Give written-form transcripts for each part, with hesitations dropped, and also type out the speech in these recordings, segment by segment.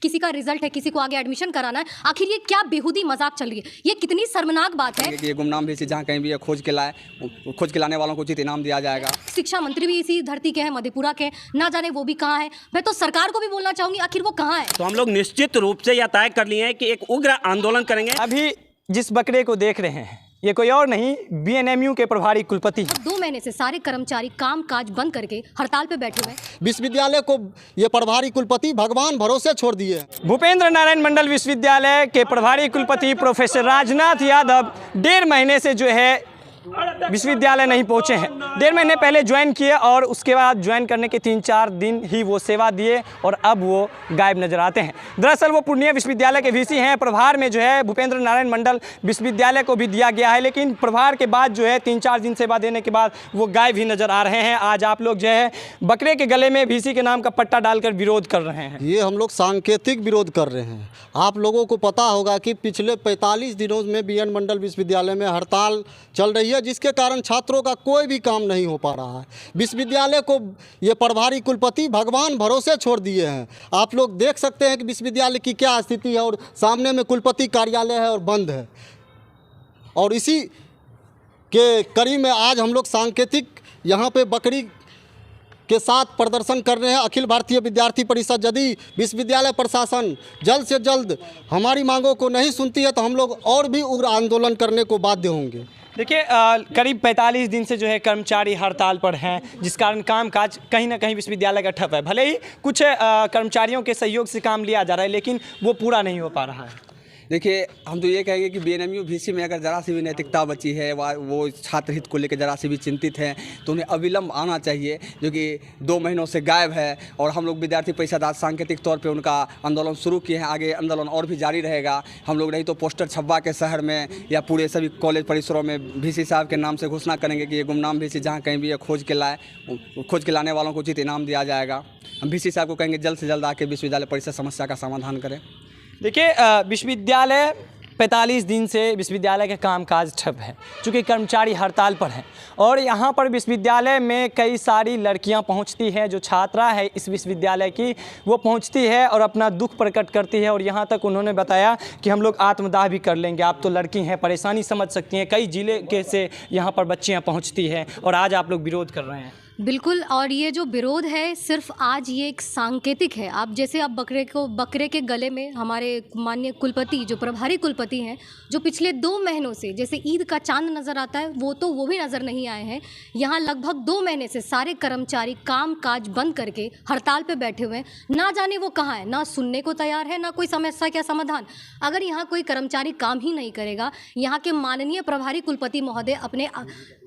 किसी का रिजल्ट है, किसी को आगे एडमिशन कराना है। आखिर ये क्या बेहुदी मजाक चल रही है? ये कितनी शर्मनाक बात है कि ये गुमनाम भी जहाँ कहीं भी है खोज के लाने वालों को उचित इनाम दिया जाएगा। शिक्षा मंत्री भी इसी धरती के हैं, मधेपुरा के, ना जाने वो भी कहाँ है। मैं तो सरकार को भी बोलना चाहूंगी, आखिर वो कहाँ है? तो हम लोग निश्चित रूप से यह तय कर लिए हैं कि एक उग्र आंदोलन करेंगे। अभी जिस बकरे को देख रहे हैं ये कोई और नहीं, बीएनएमयू के प्रभारी कुलपति हैं। 2 महीने से सारे कर्मचारी काम काज बंद करके हड़ताल पे बैठे हुए हैं। विश्वविद्यालय को ये प्रभारी कुलपति भगवान भरोसे छोड़ दिए। भूपेंद्र नारायण मंडल विश्वविद्यालय के प्रभारी कुलपति प्रोफेसर राजनाथ यादव 1.5 महीने से जो है विश्वविद्यालय नहीं पहुंचे हैं। 1.5 महीने पहले ज्वाइन किए और उसके बाद ज्वाइन करने के 3-4 दिन ही वो सेवा दिए और अब वो गायब नजर आते हैं। दरअसल वो पूर्णिया विश्वविद्यालय के वीसी हैं। प्रभार में जो है भूपेंद्र नारायण मंडल विश्वविद्यालय को भी दिया गया है, लेकिन प्रभार के बाद जो है 3-4 दिन सेवा देने के बाद वो गायब ही नजर आ रहे हैं। आज आप लोग जो है बकरे के गले में वीसी के नाम का पट्टा डालकर विरोध कर रहे हैं। ये हम लोग सांकेतिक विरोध कर रहे हैं। आप लोगों को पता होगा कि पिछले 45 दिनों में बीएन मंडल विश्वविद्यालय में हड़ताल चल रही है, जिसके कारण छात्रों का कोई भी काम नहीं हो पा रहा है। विश्वविद्यालय को ये प्रभारी कुलपति भगवान भरोसे छोड़ दिए हैं। आप लोग देख सकते हैं कि विश्वविद्यालय की क्या स्थिति है, और सामने में कुलपति कार्यालय है और बंद है। और इसी के कड़ी में आज हम लोग सांकेतिक यहाँ पे बकरी के साथ प्रदर्शन कर रहे हैं। अखिल भारतीय विद्यार्थी परिषद यदि विश्वविद्यालय प्रशासन जल्द से जल्द हमारी मांगों को नहीं सुनती है तो हम लोग और भी उग्र आंदोलन करने को बाध्य होंगे। देखिए करीब 45 दिन से जो है कर्मचारी हड़ताल पर हैं, जिस कारण कामकाज कहीं ना कहीं विश्वविद्यालय का ठप है। भले ही कुछ कर्मचारियों के सहयोग से काम लिया जा रहा है, लेकिन वो पूरा नहीं हो पा रहा है। देखिए, हम तो ये कहेंगे कि बीएनएमयू वीसी में अगर ज़रा सी भी नैतिकता बची है, वो छात्र हित को लेकर ज़रा सी भी चिंतित हैं, तो उन्हें अविलंब आना चाहिए, जो कि 2 महीनों से गायब है। और हम लोग विद्यार्थी परिषद आज सांकेतिक तौर पे उनका आंदोलन शुरू किए हैं। आगे आंदोलन और भी जारी रहेगा। हम लोग नहीं तो पोस्टर छपवा के शहर में या पूरे सभी कॉलेज परिसरों में वीसी साहब के नाम से घोषणा करेंगे कि ये गुमनाम वीसी जहाँ कहीं भी है खोज के लाने वालों को उचित इनाम दिया जाएगा। हम वीसी साहब को कहेंगे जल्द से जल्द आके विश्वविद्यालय परिषद समस्या का समाधान करें। देखिए विश्वविद्यालय 45 दिन से विश्वविद्यालय के कामकाज ठप है, चूँकि कर्मचारी हड़ताल पर हैं। और यहाँ पर विश्वविद्यालय में कई सारी लड़कियाँ पहुँचती हैं, जो छात्रा है इस विश्वविद्यालय की, वो पहुँचती है और अपना दुख प्रकट करती है। और यहाँ तक उन्होंने बताया कि हम लोग आत्मदाह भी कर लेंगे, आप तो लड़की हैं, परेशानी समझ सकती हैं। कई जिले के से यहाँ पर बच्चियाँ पहुँचती हैं और आज आप लोग विरोध कर रहे हैं। बिल्कुल, और ये जो विरोध है सिर्फ आज ये एक सांकेतिक है। आप जैसे आप बकरे के गले में हमारे माननीय कुलपति, जो प्रभारी कुलपति हैं, जो पिछले 2 महीनों से जैसे ईद का चांद नज़र आता है, वो भी नज़र नहीं आए हैं। यहाँ लगभग 2 महीने से सारे कर्मचारी काम काज बंद करके हड़ताल पे बैठे हुए हैं। ना जाने वो कहाँ है, ना सुनने को तैयार है, ना कोई समस्या का समाधान। अगर यहाँ कोई कर्मचारी काम ही नहीं करेगा, यहाँ के माननीय प्रभारी कुलपति महोदय अपने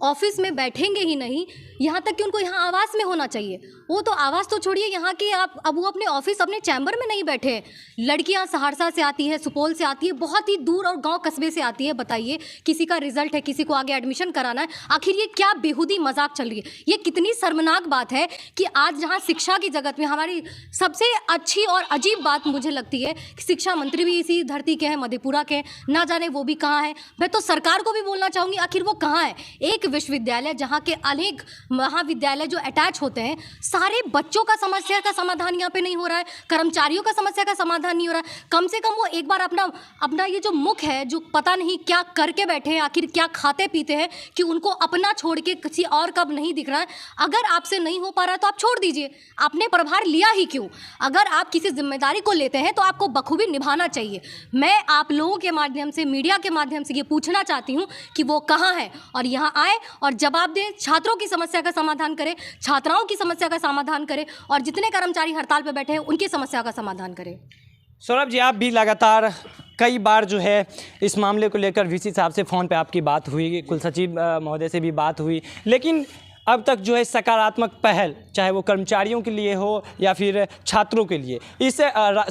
ऑफिस में बैठेंगे ही नहीं, यहाँ तक कि उनको यहाँ आवास में होना चाहिए। वो तो आवास तो छोड़िए, यहाँ के अब वो अपने ऑफिस, अपने चैम्बर में नहीं बैठे हैं। लड़कियाँ सहरसा से आती है, सुपौल से आती है, बहुत ही दूर और गांव कस्बे से आती है। बताइए, किसी का रिजल्ट है, किसी को आगे एडमिशन कराना है। आखिर ये क्या बेहुदी मजाक चल रही है? ये कितनी शर्मनाक बात है कि आज जहाँ शिक्षा की जगत में हमारी सबसे अच्छी और अजीब बात मुझे लगती है कि शिक्षा मंत्री भी इसी धरती के हैं, मधेपुरा के, ना जाने वो भी कहाँ है। मैं तो सरकार को भी बोलना चाहूँगी, आखिर वो कहाँ है? एक विश्वविद्यालय जहाँ के अनेक महाविद्यालय जो अटैच होते हैं, सारे बच्चों का समस्या का समाधान यहाँ पे नहीं हो रहा है, कर्मचारियों का समस्या का समाधान नहीं हो रहा है। कम से कम वो एक बार अपना ये जो मुख है, जो पता नहीं क्या करके बैठे हैं, आखिर क्या खाते पीते हैं कि उनको अपना छोड़ के किसी और का नहीं दिख रहा है। अगर आपसे नहीं हो पा रहा है तो आप छोड़ दीजिए, आपने प्रभार लिया ही क्यों? अगर आप किसी जिम्मेदारी को लेते हैं तो आपको बखूबी निभाना चाहिए। मैं आप लोगों के माध्यम से, मीडिया के माध्यम से ये पूछना चाहती हूँ कि वो कहाँ है और यहाँ आए और जवाब दें, छात्रों की समस्या का समाधान करें, छात्राओं की समस्या का समाधान करें, और जितने कर्मचारी हड़ताल पर बैठे हैं उनकी समस्या का समाधान करें। सौरभ जी, आप भी लगातार कई बार जो है इस मामले को लेकर वीसी साहब से फ़ोन पे आपकी बात हुई, कुलसचिव महोदय से भी बात हुई, लेकिन अब तक जो है सकारात्मक पहल, चाहे वो कर्मचारियों के लिए हो या फिर छात्रों के लिए, इस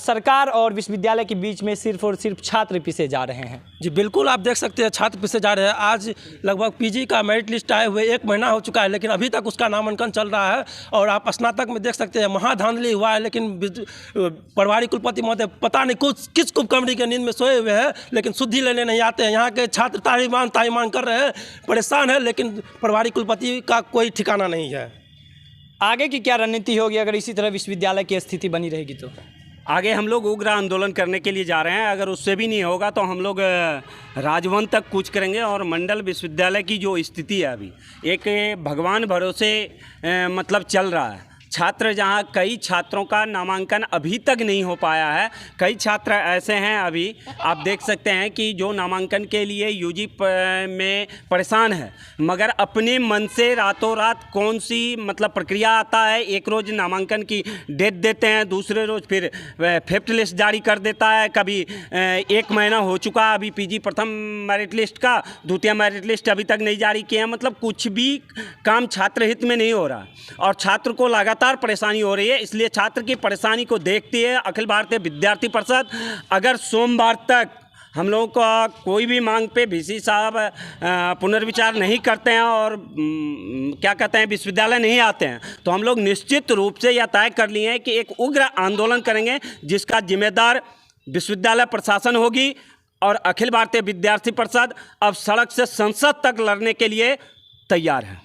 सरकार और विश्वविद्यालय के बीच में सिर्फ और सिर्फ छात्र पीछे जा रहे हैं। जी बिल्कुल, आप देख सकते हैं छात्र पीछे जा रहे हैं। आज लगभग पीजी का मेरिट लिस्ट आए हुए 1 महीना हो चुका है, लेकिन अभी तक उसका नामांकन चल रहा है। और आप स्नातक में देख सकते हैं महाधांधली हुआ है, लेकिन प्रभारी कुलपति महोदय पता नहीं किस कुपकमरी के नींद में सोए हुए हैं, लेकिन शुद्धि लेने नहीं आते हैं। यहाँ के छात्र ताईमान कर रहे हैं, परेशान है, लेकिन प्रभारी कुलपति का कोई ठिकाना नहीं है। आगे की क्या रणनीति होगी अगर इसी तरह विश्वविद्यालय की स्थिति बनी रहेगी तो? आगे हम लोग उग्र आंदोलन करने के लिए जा रहे हैं। अगर उससे भी नहीं होगा तो हम लोग राजभवन तक कूच करेंगे। और मंडल विश्वविद्यालय की जो स्थिति है अभी एक भगवान भरोसे मतलब चल रहा है। छात्र जहां कई छात्रों का नामांकन अभी तक नहीं हो पाया है। कई छात्र ऐसे हैं अभी आप देख सकते हैं कि जो नामांकन के लिए यूजी में परेशान है, मगर अपने मन से रातों रात कौन सी मतलब प्रक्रिया आता है। एक रोज़ नामांकन की डेट देते हैं, दूसरे रोज़ फिर फिफ्थ लिस्ट जारी कर देता है। कभी 1 महीना हो चुका अभी पीजी प्रथम मेरिट लिस्ट का, द्वितीय मेरिट लिस्ट अभी तक नहीं जारी किए हैं। मतलब कुछ भी काम छात्र हित में नहीं हो रहा और छात्र को लगातार परेशानी हो रही है। इसलिए छात्र की परेशानी को देखते हुए अखिल भारतीय विद्यार्थी परिषद अगर सोमवार तक हम लोगों का कोई भी मांग पे वीसी साहब पुनर्विचार नहीं करते हैं और क्या कहते हैं विश्वविद्यालय नहीं आते हैं, तो हम लोग निश्चित रूप से यह तय कर लिए हैं कि एक उग्र आंदोलन करेंगे जिसका जिम्मेदार विश्वविद्यालय प्रशासन होगी। और अखिल भारतीय विद्यार्थी परिषद अब सड़क से संसद तक लड़ने के लिए तैयार है।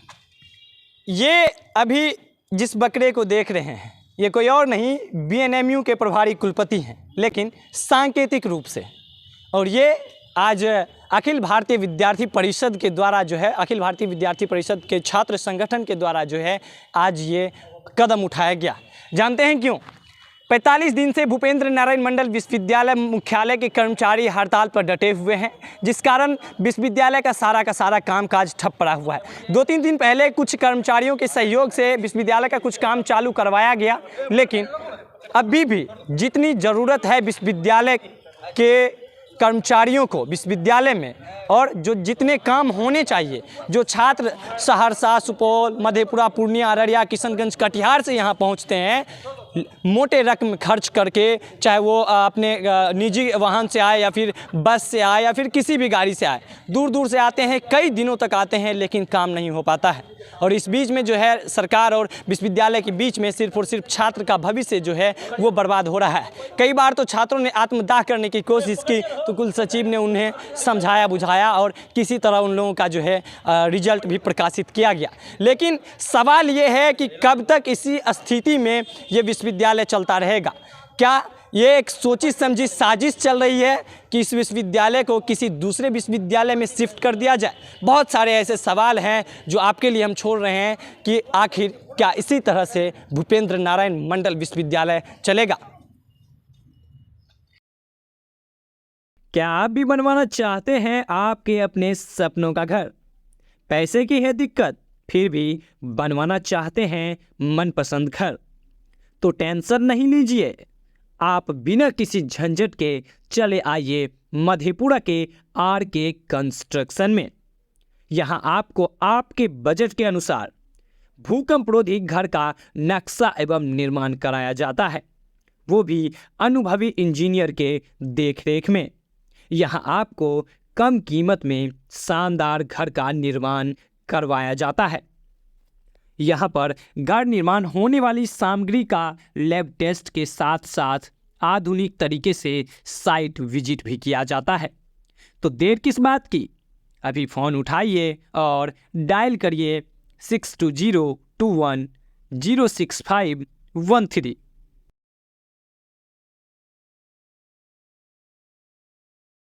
ये अभी जिस बकरे को देख रहे हैं ये कोई और नहीं बीएनएमयू के प्रभारी कुलपति हैं, लेकिन सांकेतिक रूप से। और ये आज अखिल भारतीय विद्यार्थी परिषद के द्वारा जो है, अखिल भारतीय विद्यार्थी परिषद के छात्र संगठन के द्वारा जो है आज ये कदम उठाया गया। जानते हैं क्यों? 45 दिन से भूपेंद्र नारायण मंडल विश्वविद्यालय मुख्यालय के कर्मचारी हड़ताल पर डटे हुए हैं, जिस कारण विश्वविद्यालय का सारा कामकाज ठप पड़ा हुआ है। 2-3 दिन पहले कुछ कर्मचारियों के सहयोग से विश्वविद्यालय का कुछ काम चालू करवाया गया, लेकिन अभी भी जितनी ज़रूरत है विश्वविद्यालय के कर्मचारियों को विश्वविद्यालय में और जो जितने काम होने चाहिए, जो छात्र सहरसा, सुपौल, मधेपुरा, पूर्णिया, अररिया, किशनगंज, कटिहार से यहाँ पहुँचते हैं मोटे रकम खर्च करके, चाहे वो अपने निजी वाहन से आए या फिर बस से आए या फिर किसी भी गाड़ी से आए, दूर दूर से आते हैं, कई दिनों तक आते हैं, लेकिन काम नहीं हो पाता है। और इस बीच में जो है सरकार और विश्वविद्यालय के बीच में सिर्फ और सिर्फ छात्र का भविष्य जो है वो बर्बाद हो रहा है। कई बार तो छात्रों ने आत्मदाह करने की कोशिश की तो कुल सचिव ने उन्हें समझाया बुझाया और किसी तरह उन लोगों का जो है रिजल्ट भी प्रकाशित किया गया। लेकिन सवाल ये है कि कब तक इसी स्थिति में ये विश्वविद्यालय चलता रहेगा? क्या ये एक सोची समझी साजिश चल रही है कि इस विश्वविद्यालय को किसी दूसरे विश्वविद्यालय में शिफ्ट कर दिया जाए? बहुत सारे ऐसे सवाल हैं जो आपके लिए हम छोड़ रहे हैं कि आखिर क्या इसी तरह से भूपेंद्र नारायण मंडल विश्वविद्यालय चलेगा? क्या आप भी बनवाना चाहते हैं आपके अपने सपनों का घर? पैसे की है दिक्कत, फिर भी बनवाना चाहते हैं मनपसंद घर? तो टेंशन नहीं लीजिए, आप बिना किसी झंझट के चले आइए मधेपुरा के आरके कंस्ट्रक्शन में। यहाँ आपको आपके बजट के अनुसार भूकंपरोधी घर का नक्शा एवं निर्माण कराया जाता है, वो भी अनुभवी इंजीनियर के देखरेख में। यहाँ आपको कम कीमत में शानदार घर का निर्माण करवाया जाता है। यहाँ पर घर निर्माण होने वाली सामग्री का लैब टेस्ट के साथ साथ आधुनिक तरीके से साइट विजिट भी किया जाता है। तो देर किस बात की, अभी फ़ोन उठाइए और डायल करिए 6202106513।